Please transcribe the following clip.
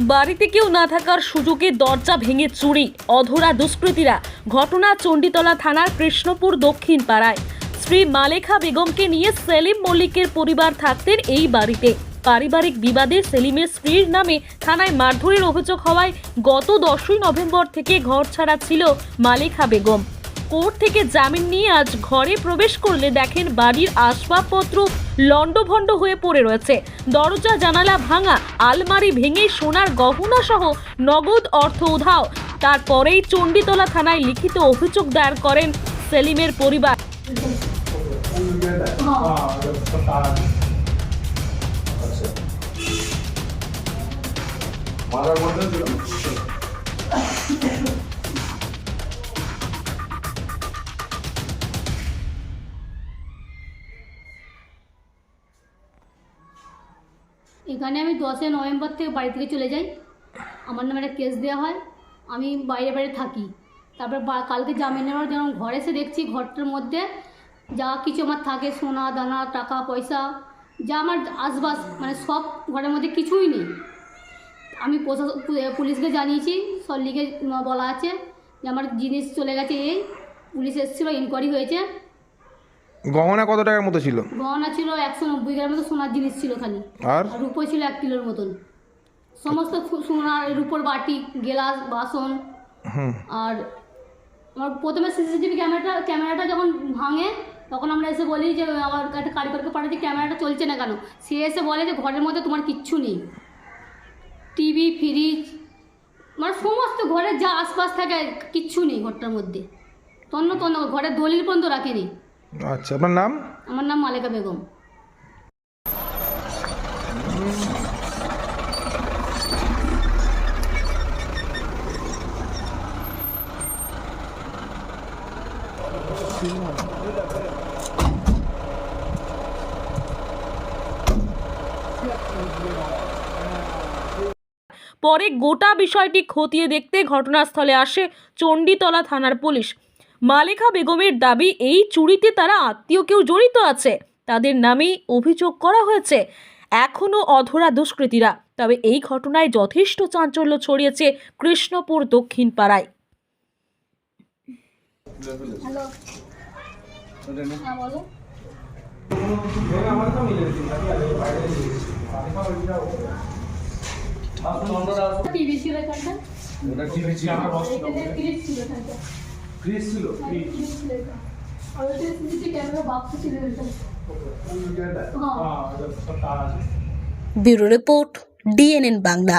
বাড়িতে কেউ না থাকার সুযোগে দরজা ভেঙে চুরি, অধরা দুষ্কৃতীরা। ঘটনা চণ্ডীতলা থানার কৃষ্ণপুর দক্ষিণ পাড়ায়। স্ত্রী মালেখা বেগমকে নিয়ে সেলিম মল্লিকের পরিবার থাকতেন এই বাড়িতে। পারিবারিক বিবাদে সেলিমের স্ত্রীর নামে থানায় মারধরের অভিযোগ হওয়ায় গত 10ই নভেম্বর থেকে ঘর ছাড়া ছিল মালেখা বেগম। কোর্ট থেকে জামিন নিয়ে আজ ঘরে প্রবেশ করলে দেখেন বাড়ির আসবাবপত্র লণ্ডভণ্ড হয়ে পড়ে রয়েছে। দরজা জানালা ভাঙা, আলমারি ভেঙে সোনার গহনা সহ নগদ অর্থ উধাও। তারপরেই চণ্ডীতলা থানায় লিখিত অভিযোগ দায়ের করেন সেলিমের পরিবার। এখানে আমি 10 নভেম্বর থেকে বাড়ি থেকে চলে যাই। আমার নামে একটা কেস দেওয়া হয়, আমি বাইরে বাইরে থাকি। তারপর কালকে জামিন নেওয়ার জন্য ঘরে এসে দেখছি ঘরটার মধ্যে যা কিছু আমার থাকে, সোনা দানা, টাকা পয়সা, যা আমার আশবাস, মানে সব ঘরের মধ্যে কিছুই নেই। আমি পুলিশকে জানিয়েছি, সল্লিকে বলা আছে যে আমার জিনিস চলে গেছে। এই পুলিশ এসেছিলো, ইনকোয়ারি হয়েছে। গহনা কত টাকার মতো ছিল? গহনা ছিল 190 গ্রামের মতো সোনার জিনিস ছিল খালি, আর রূপো ছিল 1 কিলোর মতন। সমস্ত সোনার রূপোর বাটি, গ্লাস, বাসন। আর আমার প্রথমে সিসিটিভি ক্যামেরাটা যখন ভাঙে তখন আমরা এসে বলি যে আমার একটা কারিগরকে পাঠাচ্ছি, ক্যামেরাটা চলছে না কেন। সে এসে বলে যে ঘরের মধ্যে তোমার কিচ্ছু নেই, টিভি, ফ্রিজ, মানে সমস্ত ঘরে যা আশপাশ থাকে কিচ্ছু নেই ঘরটার মধ্যে। তন্ন ঘরের দলিল পর্যন্ত রাখেনি। আচ্ছা, আপনার নাম? আমার নাম মালেকা বেগম। পরে গোটা বিষয়টি খতিয়ে দেখতে ঘটনাস্থলে আসে চণ্ডীতলা থানার পুলিশ। মালেখা বেগমের দাবি, এই চুরিতে তারা আত্মীয় কেউ জড়িত আছে, তাদের নামেই অভিযোগ করা হয়েছে। এখনও অধরা দুষ্কৃতীরা। তবে এই ঘটনায় যথেষ্ট চাঞ্চল্য ছড়িয়েছে কৃষ্ণপুর দক্ষিণ পাড়ায়। হ্যালো, হ্যাঁ বলো। টিভি ছিল এখানটা, ওটা টিভি ছিল, আমার বক্স ছিল, ফ্রিজ ছিল এখানটা, ফ্রিজ ছিল, ফ্রিজ ছিল এখানটা, আর ওটা সিসিটিভি ক্যামেরা বাক্স ছিল এখানটা। হ্যাঁ, সব তার আছে। Bureau report, DNN Bangla.